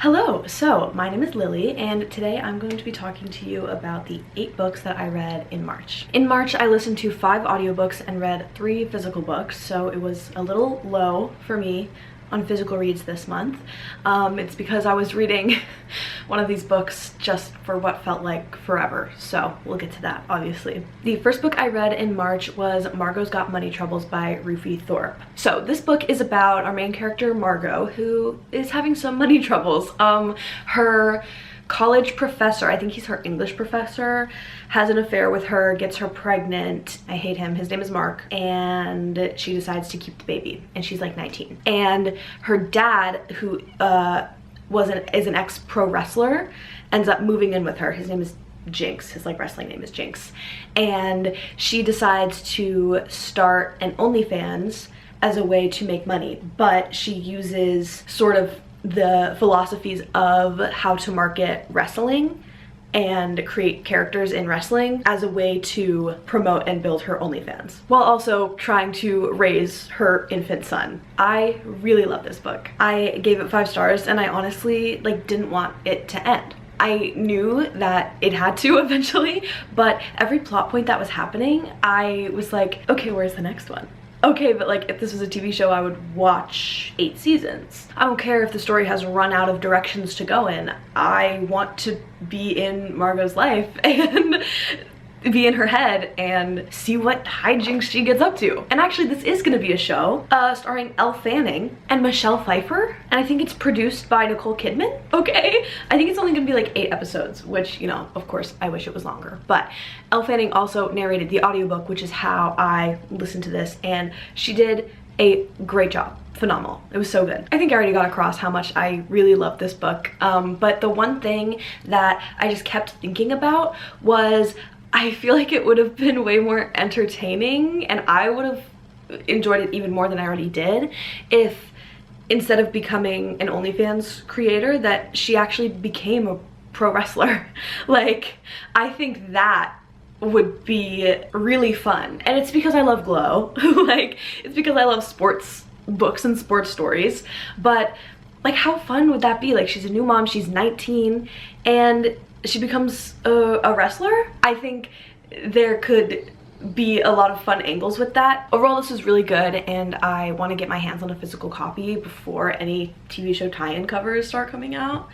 Hello, so my name is Lily and today I'm going to be talking to you about the 8 books that I read in March. In March, I listened to 5 audiobooks and read 3 physical books, so it was a little low for me on physical reads this month. It's because I was reading one of these books just for what felt like forever, so we'll get to that, obviously. The first book I read in March was Margo's Got Money Troubles by Rufi Thorpe. So this book is about our main character, Margo, who is having some money troubles. Her college professor, I think he's her English professor, has an affair with her, gets her pregnant. I hate him. His name is Mark, and she decides to keep the baby, and she's like 19. And her dad, who is an ex-pro wrestler, ends up moving in with her. His name is Jinx. His wrestling name is Jinx. And she decides to start an OnlyFans as a way to make money, but she uses sort of the philosophies of how to market wrestling and create characters in wrestling as a way to promote and build her OnlyFans, while also trying to raise her infant son. I really love this book. I gave it 5 stars and I honestly didn't want it to end. I knew that it had to eventually, but every plot point that was happening, I was like, okay, where's the next one? Okay, but if this was a TV show, I would watch 8 seasons. I don't care if the story has run out of directions to go in. I want to be in Margo's life and be in her head and see what hijinks she gets up to. And actually, this is gonna be a show starring Elle Fanning and Michelle Pfeiffer, and I think it's produced by Nicole Kidman. Okay, I think it's only gonna be 8 episodes, which, you know, of course I wish it was longer, but Elle Fanning also narrated the audiobook, which is how I listened to this, and she did a great job. Phenomenal. It was so good. I think I already got across how much I really love this book, but the one thing that I just kept thinking about was I feel like it would have been way more entertaining, and I would have enjoyed it even more than I already did if, instead of becoming an OnlyFans creator, that she actually became a pro wrestler. I think that would be really fun. And it's because I love Glow. It's because I love sports books and sports stories. But how fun would that be? She's a new mom, she's 19, and she becomes a wrestler. I think there could be a lot of fun angles with that. Overall, this is really good, and I want to get my hands on a physical copy before any TV show tie-in covers start coming out.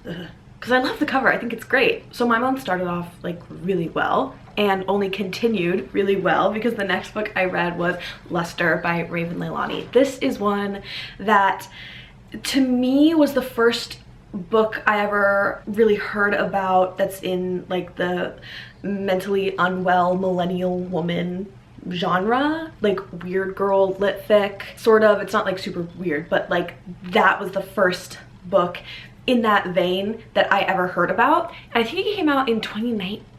Because I love the cover, I think it's great. So my month started off really well and only continued really well because the next book I read was Luster by Raven Leilani. This is one that to me was the first book I ever really heard about that's in the mentally unwell millennial woman genre, weird girl lit fic, sort of. It's not super weird, but that was the first book in that vein that I ever heard about. And I think it came out in 2019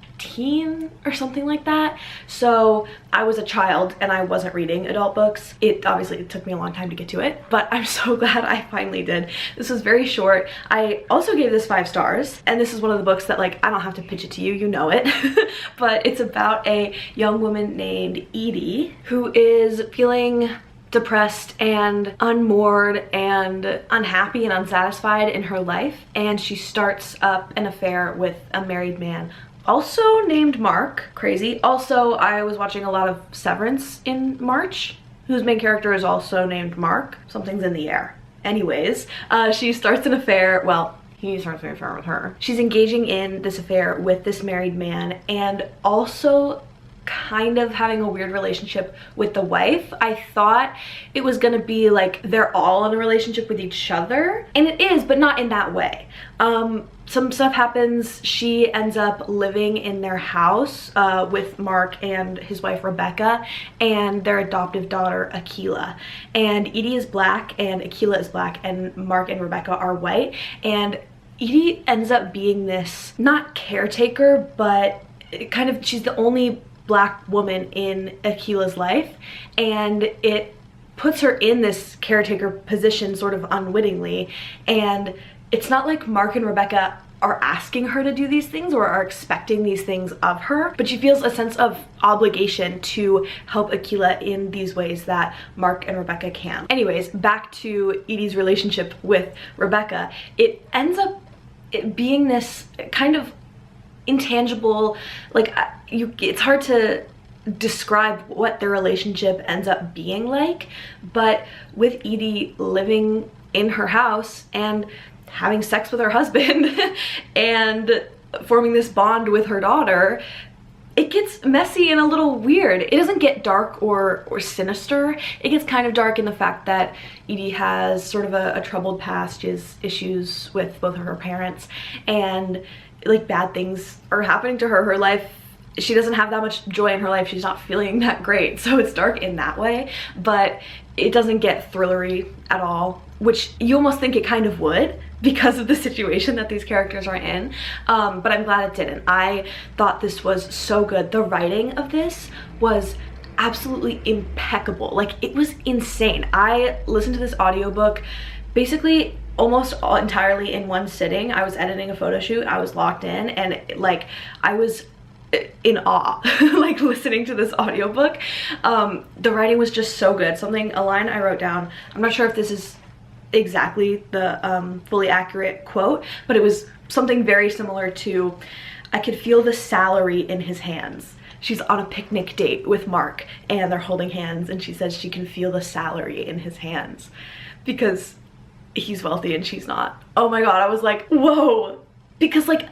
or something like that. So I was a child and I wasn't reading adult books. It obviously took me a long time to get to it, but I'm so glad I finally did. This was very short. I also gave this 5 stars, and this is one of the books that I don't have to pitch it to you, you know it. But it's about a young woman named Edie who is feeling depressed and unmoored and unhappy and unsatisfied in her life, and she starts up an affair with a married man also named Mark. Crazy. Also, I was watching a lot of Severance in March, whose main character is also named Mark. Something's in the air. Anyways, she starts an affair, well, he starts an affair with her. She's engaging in this affair with this married man, and also kind of having a weird relationship with the wife. I thought it was gonna be they're all in a relationship with each other, and it is, but not in that way. Some stuff happens. She ends up living in their house with Mark and his wife Rebecca and their adoptive daughter Akilah. And Edie is black and Akilah is black, and Mark and Rebecca are white. And Edie ends up being this, not caretaker, but she's the only black woman in Akilah's life, and it puts her in this caretaker position sort of unwittingly, and it's not like Mark and Rebecca are asking her to do these things or are expecting these things of her, but she feels a sense of obligation to help Akilah in these ways that Mark and Rebecca can. Anyways, back to Edie's relationship with Rebecca. It ends up being this kind of intangible, like, it's hard to describe what their relationship ends up being like, but with Edie living in her house and having sex with her husband and forming this bond with her daughter, it gets messy and a little weird. It doesn't get dark or sinister. It gets kind of dark in the fact that Edie has sort of a troubled past. She has issues with both of her parents, and like bad things are happening to her. Her life, she doesn't have that much joy in her life. She's not feeling that great. So it's dark in that way, but it doesn't get thrillery at all, which you almost think it kind of would because of the situation that these characters are in. But I'm glad it didn't. I thought this was so good. The writing of this was absolutely impeccable. Like, it was insane. I listened to this audiobook basically almost entirely in one sitting. I was editing a photo shoot. I was locked in, and like, I was in awe like listening to this audiobook. The writing was just so good. A line I wrote down, I'm not sure if this is exactly the fully accurate quote, but it was something very similar to, "I could feel the salary in his hands." She's on a picnic date with Mark and they're holding hands, and she says she can feel the salary in his hands because he's wealthy and she's not. Oh my god, I was like, whoa. Because like,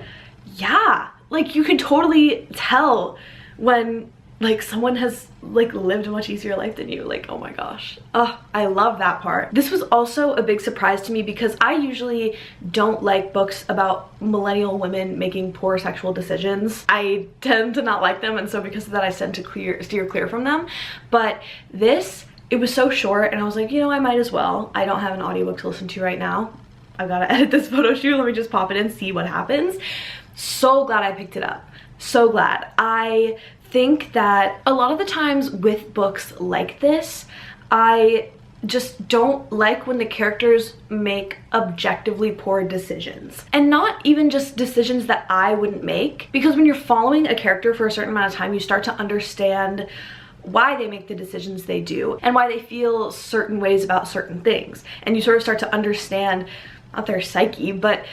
yeah, like you can totally tell when like someone has like lived a much easier life than you. Like, oh my gosh. Oh, I love that part. This was also a big surprise to me because I usually don't like books about millennial women making poor sexual decisions. I tend to not like them, and so because of that I tend to steer clear from them. But this, it was so short and I was like, you know, I might as well. I don't have an audiobook to listen to right now. I've got to edit this photo shoot. Let me just pop it in, see what happens. So glad I picked it up. So glad. I think that a lot of the times with books like this, I just don't like when the characters make objectively poor decisions. And not even just decisions that I wouldn't make, because when you're following a character for a certain amount of time, you start to understand why they make the decisions they do and why they feel certain ways about certain things. And you sort of start to understand, not their psyche, but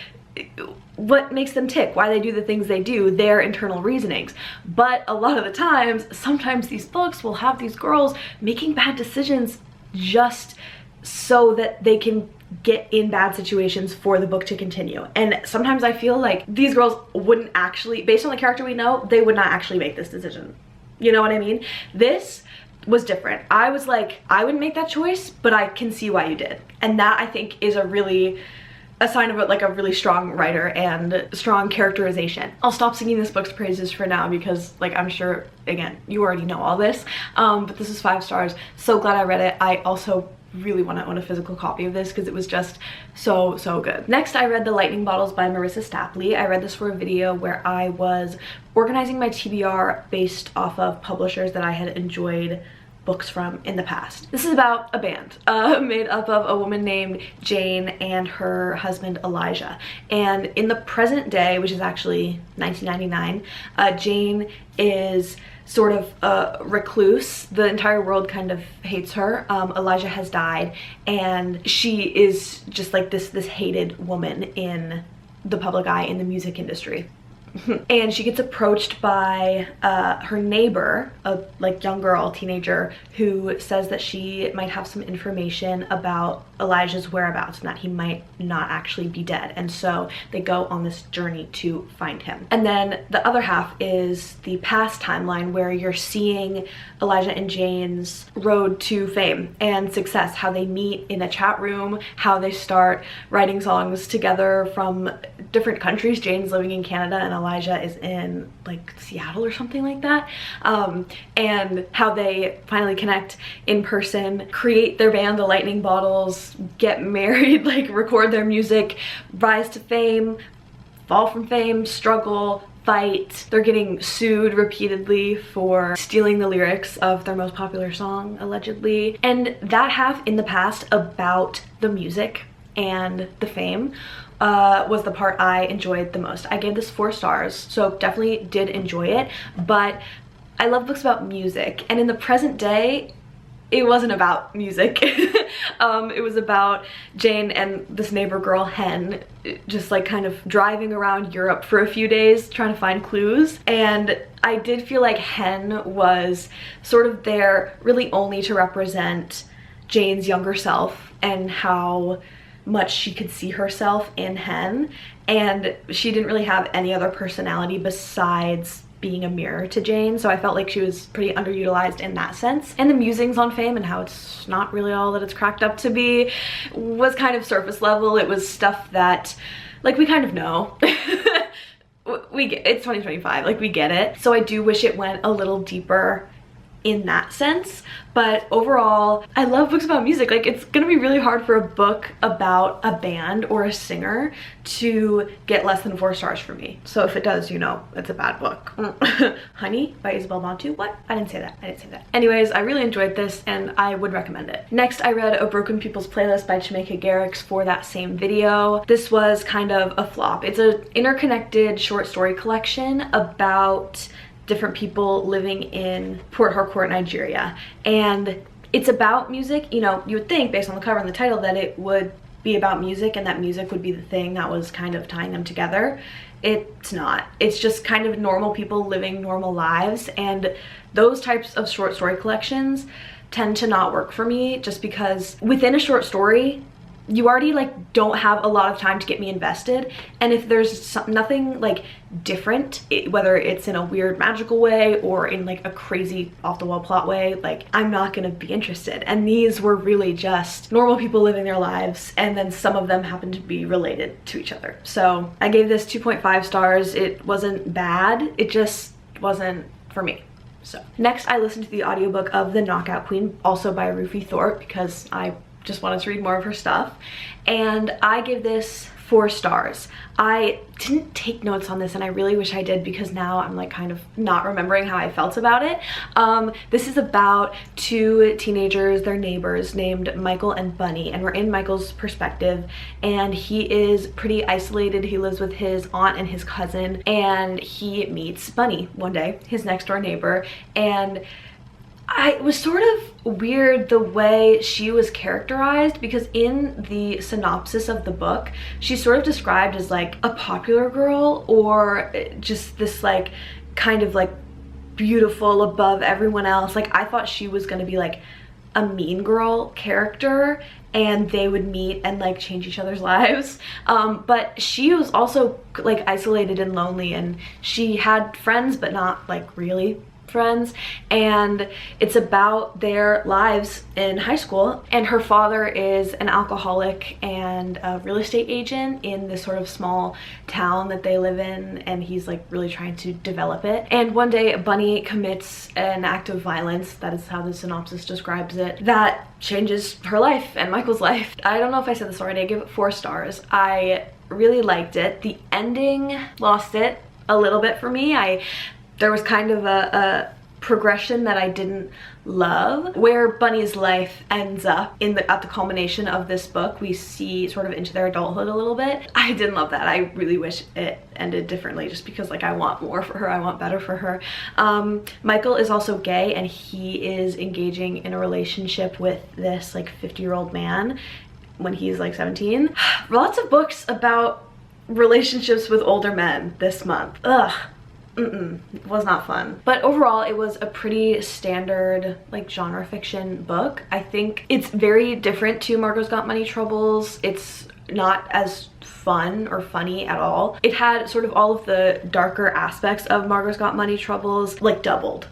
what makes them tick, why they do the things they do, their internal reasonings. But a lot of the times, sometimes these books will have these girls making bad decisions just so that they can get in bad situations for the book to continue. And sometimes I feel like these girls wouldn't actually, based on the character we know, they would not actually make this decision. You know what I mean? This was different. I was like, I wouldn't make that choice, but I can see why you did. And that, I think, is a sign of like a really strong writer and strong characterization. I'll stop singing this book's praises for now because, like, I'm sure, again, you already know all this, but this is 5 stars. So glad I read it. I also really want to own a physical copy of this because it was just so good. Next, I read The Lightning Bottles by Marissa Stapley. I read this for a video where I was organizing my TBR based off of publishers that I had enjoyed books from in the past. This is about a band made up of a woman named Jane and her husband Elijah. And in the present day, which is actually 1999, Jane is sort of a recluse. The entire world kind of hates her. Elijah has died, and she is just like this hated woman in the public eye in the music industry. And she gets approached by her neighbor, a like young girl, teenager, who says that she might have some information about Elijah's whereabouts and that he might not actually be dead. And so they go on this journey to find him. And then the other half is the past timeline where you're seeing Elijah and Jane's road to fame and success, how they meet in a chat room, how they start writing songs together from different countries. Jane's living in Canada and Elijah is in like Seattle or something like that, and how they finally connect in person, create their band, The Lightning Bottles, get married, like record their music, rise to fame, fall from fame, struggle, fight. They're getting sued repeatedly for stealing the lyrics of their most popular song, allegedly. And that half in the past about the music and the fame was the part I enjoyed the most. I gave this 4 stars, so definitely did enjoy it, but I love books about music, and in the present day, it wasn't about music. It was about Jane and this neighbor girl, Hen, just like kind of driving around Europe for a few days trying to find clues. And I did feel like Hen was sort of there really only to represent Jane's younger self and how much she could see herself in Hen. And she didn't really have any other personality besides being a mirror to Jane, so I felt like she was pretty underutilized in that sense. And the musings on fame and how it's not really all that it's cracked up to be was kind of surface level. It was stuff that, like, we kind of know. It's 2025, like, we get it. So I do wish it went a little deeper in that sense, but overall I love books about music. Like, it's gonna be really hard for a book about a band or a singer to get less than 4 stars for me. So if it does, you know it's a bad book. Honey by Isabel Bantu. What? I didn't say that. Anyways, I really enjoyed this and I would recommend it. Next, I read A Broken People's Playlist by Chimeka Garrix for that same video. This was kind of a flop. It's an interconnected short story collection about different people living in Port Harcourt, Nigeria. And it's about music. You know, you would think based on the cover and the title that it would be about music and that music would be the thing that was kind of tying them together. It's not. It's just kind of normal people living normal lives, and those types of short story collections tend to not work for me just because within a short story you already like don't have a lot of time to get me invested, and if there's nothing like different, whether it's in a weird magical way or in like a crazy off-the-wall plot way, like I'm not gonna be interested. And these were really just normal people living their lives, and then some of them happen to be related to each other. So I gave this 2.5 stars. It wasn't bad, it just wasn't for me. So next, I listened to the audiobook of The Knockout Queen, also by Rufi Thorpe, because I just wanted to read more of her stuff, and I gave this 4 stars. I didn't take notes on this, and I really wish I did, because now I'm like kind of not remembering how I felt about it. This is about 2 teenagers, they're neighbors, named Michael and Bunny, and we're in Michael's perspective, and he is pretty isolated. He lives with his aunt and his cousin, and he meets Bunny one day, his next door neighbor, and it was sort of weird the way she was characterized, because in the synopsis of the book, she's sort of described as like a popular girl, or just this like kind of like beautiful above everyone else. Like, I thought she was gonna be like a mean girl character and they would meet and like change each other's lives, but she was also like isolated and lonely, and she had friends but not like really friends, and it's about their lives in high school. And her father is an alcoholic and a real estate agent in this sort of small town that they live in, and he's like really trying to develop it. And one day Bunny commits an act of violence, that is how the synopsis describes it, that changes her life and Michael's life. I don't know if I said this already. I give it 4 stars. I really liked it. The ending lost it a little bit for me. There was kind of a progression that I didn't love, where Bunny's life ends up at the culmination of this book. We see sort of into their adulthood a little bit. I didn't love that. I really wish it ended differently, just because like I want more for her, I want better for her. Michael is also gay, and he is engaging in a relationship with this like 50-year-old man when he's like 17. Lots of books about relationships with older men this month. Ugh. It was not fun. But overall, it was a pretty standard like genre fiction book. I think it's very different to Margo's Got Money Troubles. It's not as fun or funny at all. It had sort of all of the darker aspects of Margo's Got Money Troubles like doubled,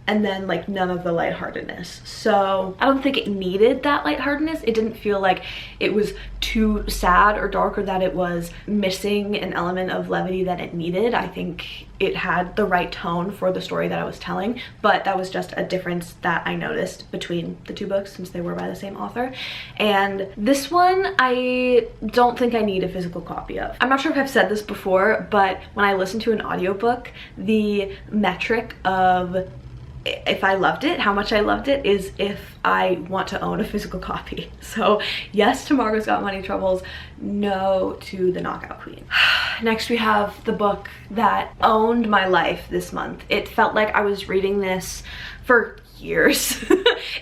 and then like none of the lightheartedness. So I don't think it needed that lightheartedness. It didn't feel like it was too sad or dark, or that it was missing an element of levity that it needed. I think it had the right tone for the story that I was telling, but that was just a difference that I noticed between the 2 books, since they were by the same author. And this one, I don't think I need a physical copy of. I'm not sure if I've said this before, but when I listen to an audiobook, the metric of if I loved it, how much I loved it, is if I want to own a physical copy. So yes to Margo's Got Money Troubles, no to The Knockout Queen. Next we have the book that owned my life this month. It felt like I was reading this for years.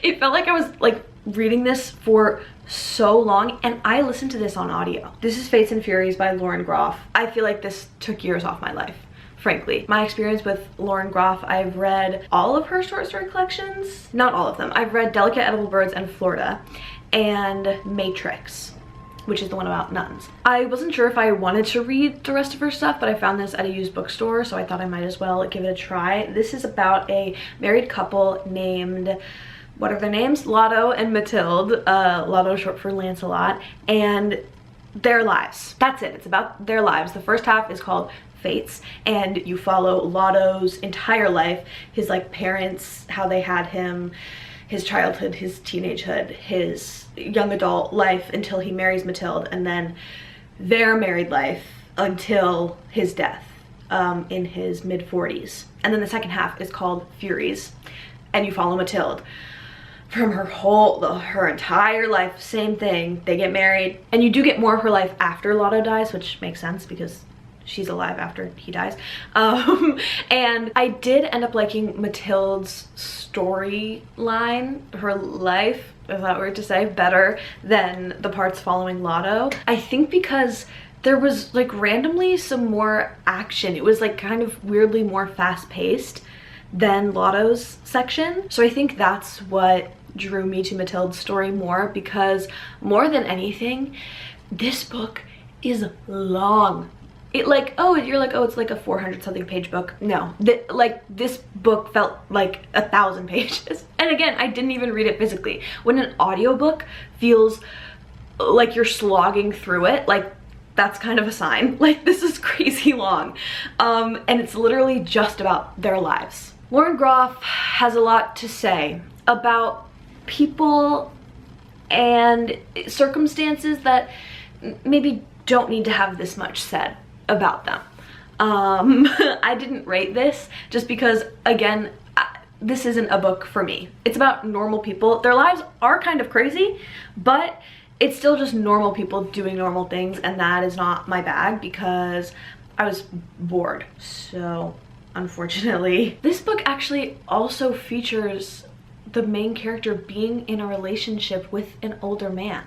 It felt like I was like reading this for so long, and I listened to this on audio. This is Fates and Furies by Lauren Groff. I feel like this took years off my life, frankly. My experience with Lauren Groff, I've read all of her short story collections. Not all of them. I've read Delicate Edible Birds and Florida, and Matrix, which is the one about nuns. I wasn't sure if I wanted to read the rest of her stuff, but I found this at a used bookstore, so I thought I might as well give it a try. This is about a married couple named, what are their names? Lotto and Mathilde. Lotto short for Lancelot, and their lives. That's it. It's about their lives. The first half is called Fates, and you follow Lotto's entire life, his like parents, how they had him, his childhood, his teenagehood, his young adult life until he marries Mathilde, and then their married life until his death in his mid-40s. And then the second half is called Furies, and you follow Mathilde from her entire life. Same thing, they get married, and you do get more of her life after Lotto dies, which makes sense because she's alive after he dies. And I did end up liking Mathilde's storyline, her life, is that weird to say, better than the parts following Lotto. I think because there was like randomly some more action. It was like kind of weirdly more fast-paced than Lotto's section. So I think that's what drew me to Mathilde's story more, because more than anything, this book is long. It like, oh, you're like, oh, it's like a 400 something page book. No, like this book felt like 1,000 pages. And again, I didn't even read it physically. When an audiobook feels like you're slogging through it, like that's kind of a sign. Like, this is crazy long. And it's literally just about their lives. Lauren Groff has a lot to say about people and circumstances that maybe don't need to have this much said about them. I didn't rate this just because, again, this isn't a book for me. It's about normal people. Their lives are kind of crazy, but it's still just normal people doing normal things, and that is not my bag because I was bored. So unfortunately, this book actually also features the main character being in a relationship with an older man.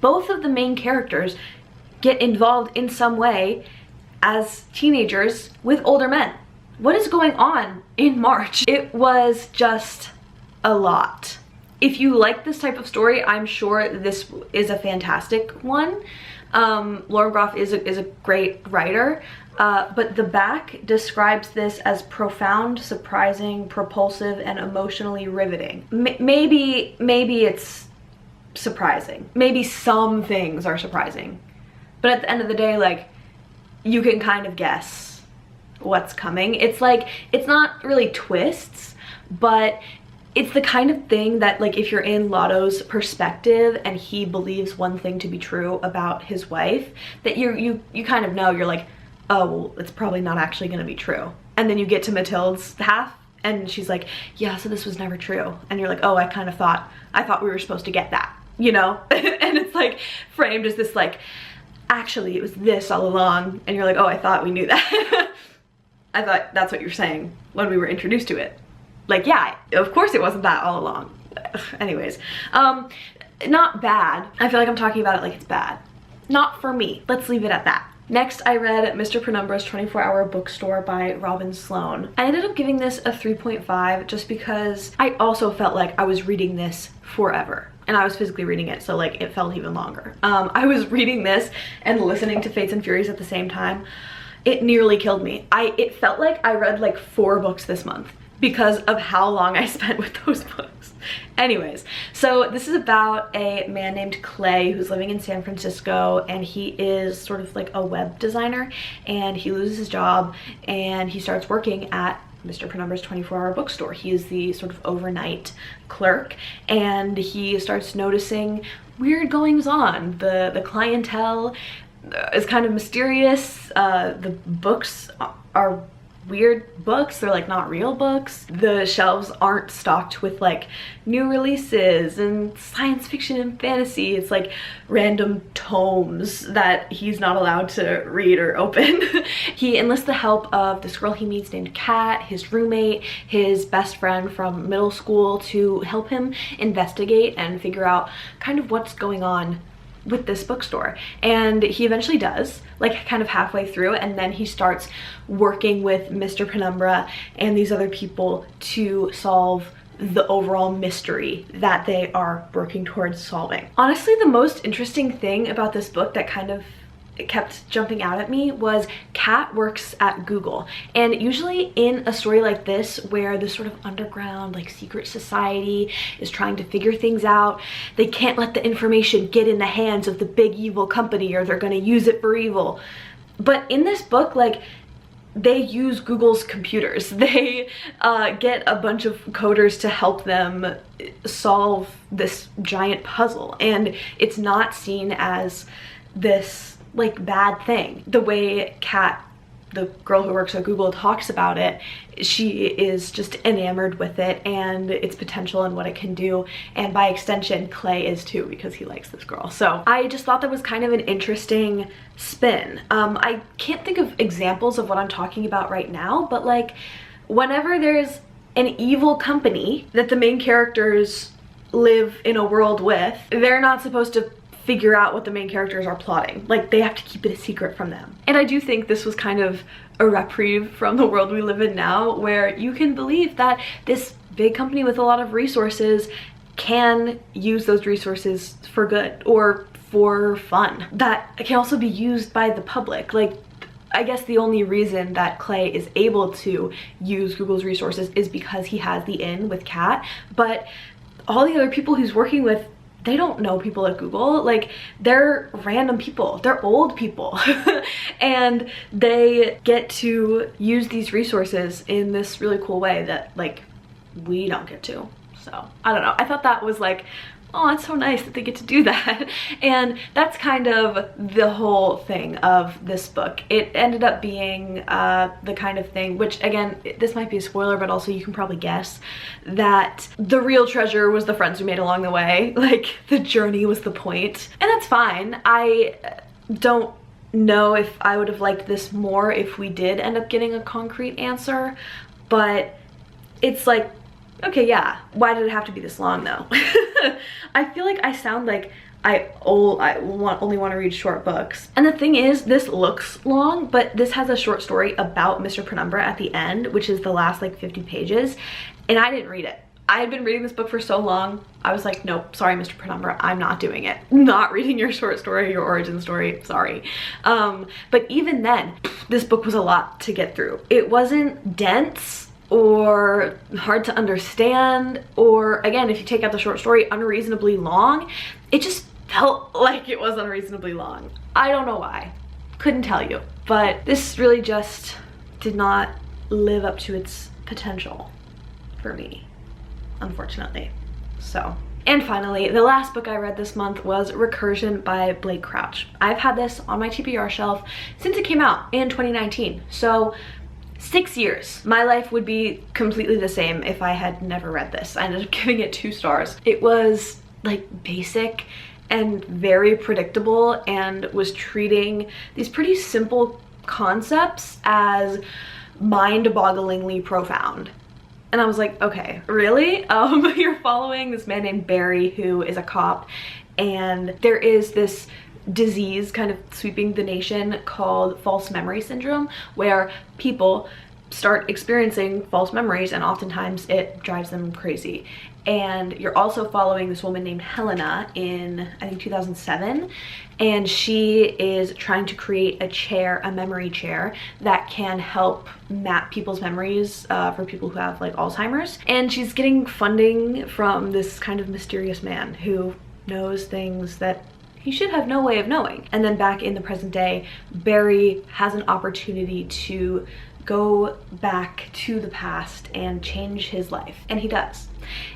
Both of the main characters get involved in some way as teenagers with older men. What is going on in March? It was just a lot. If you like this type of story, I'm sure this is a fantastic one. Lauren Groff is a great writer, but the back describes this as profound, surprising, propulsive, and emotionally riveting. Maybe it's surprising. Maybe some things are surprising. But at the end of the day, like, you can kind of guess what's coming. It's like, it's not really twists, but it's the kind of thing that, like, if you're in Lotto's perspective and he believes one thing to be true about his wife, that you kind of know, you're like, oh, well, it's probably not actually gonna be true. And then you get to Mathilde's half and she's like, yeah, so this was never true. And you're like, oh, I thought we were supposed to get that, you know? And it's like framed as this like, actually it was this all along, and you're like, oh, I thought we knew that. I thought that's what you're saying when we were introduced to it. Like, yeah, of course it wasn't that all along. Anyways, not bad. I feel like I'm talking about it like it's bad. Not for me. Let's leave it at that. Next, I read Mr. Penumbra's 24-Hour Bookstore by Robin Sloan. I ended up giving this a 3.5 just because I also felt like I was reading this forever. And I was physically reading it, so like it felt even longer. I was reading this and listening to Fates and Furies at the same time. It nearly killed me. It felt like I read like 4 books this month because of how long I spent with those books. Anyways, so this is about a man named Clay who's living in San Francisco, and he is sort of like a web designer, and he loses his job and he starts working at Mr. Penumbra's 24-Hour Bookstore. He is the sort of overnight clerk, and he starts noticing weird goings on. The clientele is kind of mysterious. The books are weird books. They're like not real books. The shelves aren't stocked with like new releases and science fiction and fantasy. It's like random tomes that he's not allowed to read or open. He enlists the help of this girl he meets named Kat, his roommate, his best friend from middle school, to help him investigate and figure out kind of what's going on with this bookstore. And he eventually does, like kind of halfway through, and then he starts working with Mr. Penumbra and these other people to solve the overall mystery that they are working towards solving. Honestly, the most interesting thing about this book that kind of kept jumping out at me was Kat works at Google, and usually in a story like this where this sort of underground like secret society is trying to figure things out, they can't let the information get in the hands of the big evil company or they're going to use it for evil. But in this book, like, they use Google's computers. They get a bunch of coders to help them solve this giant puzzle, and it's not seen as this like bad thing. The way Kat, the girl who works at Google, talks about it, she is just enamored with it and its potential and what it can do, and by extension Clay is too, because he likes this girl. So I just thought that was kind of an interesting spin. I can't think of examples of what I'm talking about right now, but like whenever there's an evil company that the main characters live in a world with, they're not supposed to figure out what the main characters are plotting. Like, they have to keep it a secret from them. And I do think this was kind of a reprieve from the world we live in now, where you can believe that this big company with a lot of resources can use those resources for good or for fun. That can also be used by the public. Like, I guess the only reason that Clay is able to use Google's resources is because he has the in with Kat, but all the other people he's working with, they don't know people at Google. Like, they're random people, they're old people and they get to use these resources in this really cool way that like we don't get to. So I don't know, I thought that was like, oh, it's so nice that they get to do that. And that's kind of the whole thing of this book. It ended up being the kind of thing, which again, this might be a spoiler, but also you can probably guess that the real treasure was the friends we made along the way. Like, the journey was the point. And that's fine. I don't know if I would have liked this more if we did end up getting a concrete answer, but it's like, okay, yeah, why did it have to be this long though? I feel like I sound like I only want to read short books. And the thing is, this looks long, but this has a short story about Mr. Penumbra at the end, which is the last like 50 pages, and I didn't read it. I had been reading this book for so long, I was like, nope, sorry, Mr. Penumbra, I'm not doing it. Not reading your short story, your origin story, sorry. But even then, this book was a lot to get through. It wasn't dense or hard to understand, or again, if you take out the short story, unreasonably long. It just felt like it was unreasonably long. I don't know why, couldn't tell you, but this really just did not live up to its potential for me, unfortunately. So, and finally, the last book I read this month was Recursion by Blake Crouch. I've had this on my TBR shelf since it came out in 2019, so 6 years. My life would be completely the same if I had never read this. I ended up giving it 2 stars. It was like basic and very predictable, and was treating these pretty simple concepts as mind-bogglingly profound. And I was like, okay, really? You're following this man named Barry who is a cop, and there is this disease kind of sweeping the nation called false memory syndrome, where people start experiencing false memories and oftentimes it drives them crazy. And you're also following this woman named Helena in, I think, 2007, and she is trying to create a chair, a memory chair, that can help map people's memories for people who have like Alzheimer's. And she's getting funding from this kind of mysterious man who knows things that he should have no way of knowing. And then back in the present day, Barry has an opportunity to go back to the past and change his life, and he does.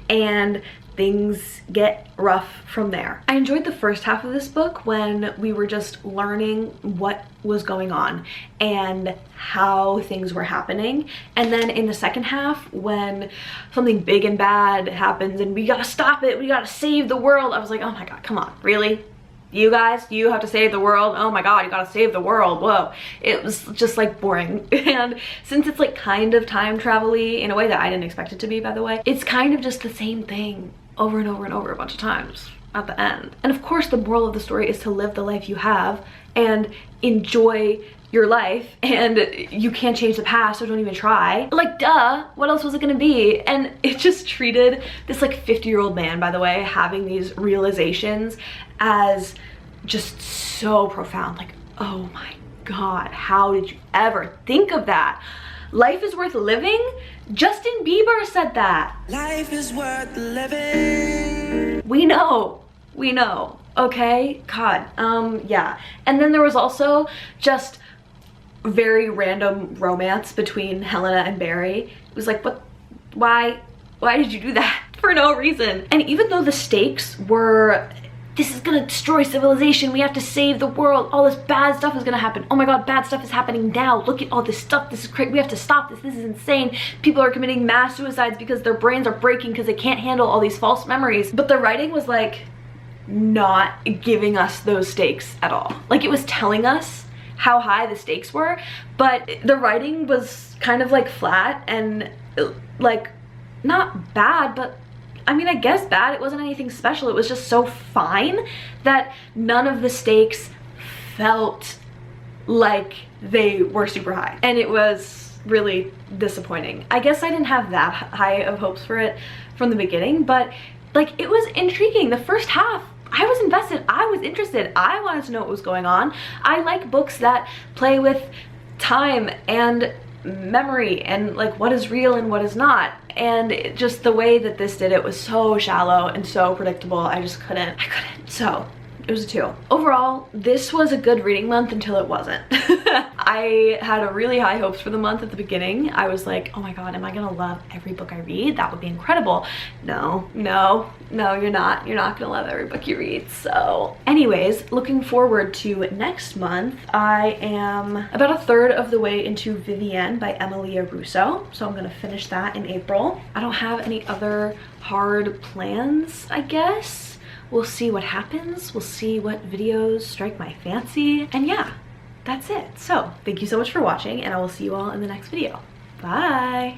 and things get rough from there. I enjoyed the first half of this book when we were just learning what was going on and how things were happening. And then in the second half, when something big and bad happens and we gotta stop it, we gotta save the world, I was like, oh my god, come on, really? You guys, you have to save the world? Oh my god, you gotta save the world, whoa. It was just like boring. And since it's like kind of time travel-y in a way that I didn't expect it to be, by the way, it's kind of just the same thing over and over and over a bunch of times at the end. And of course the moral of the story is to live the life you have and enjoy your life, and you can't change the past, so don't even try. Like, duh, what else was it gonna be? And it just treated this like 50-year-old man, by the way, having these realizations as just so profound. Like, oh my god, how did you ever think of that? Life is worth living? Justin Bieber said that. Life is worth living. We know, okay? God, yeah. And then there was also just very random romance between Helena and Barry. It was like, what, why did you do that? For no reason. And even though the stakes were, this is gonna destroy civilization, we have to save the world, all this bad stuff is gonna happen, oh my god, bad stuff is happening now, look at all this stuff, this is crazy, we have to stop this is insane, people are committing mass suicides because their brains are breaking because they can't handle all these false memories. But the writing was like not giving us those stakes at all. Like, it was telling us how high the stakes were, but the writing was kind of like flat and like not bad, but I mean, I guess bad. It wasn't anything special. It was just so fine that none of the stakes felt like they were super high. And it was really disappointing. I guess I didn't have that high of hopes for it from the beginning, but like, it was intriguing. The first half, I was invested, I was interested, I wanted to know what was going on. I like books that play with time and memory and like what is real and what is not. And just the way that this did it was so shallow and so predictable. I couldn't. So it was a 2. Overall, this was a good reading month until it wasn't. I had a really high hopes for the month at the beginning. I was like, oh my god, am I gonna love every book I read? That would be incredible. No, you're not. You're not gonna love every book you read. So anyways, looking forward to next month. I am about a third of the way into Vivienne by Emilia Russo. So I'm gonna finish that in April. I don't have any other hard plans, I guess. We'll see what happens. We'll see what videos strike my fancy. And yeah, that's it. So thank you so much for watching, and I will see you all in the next video. Bye.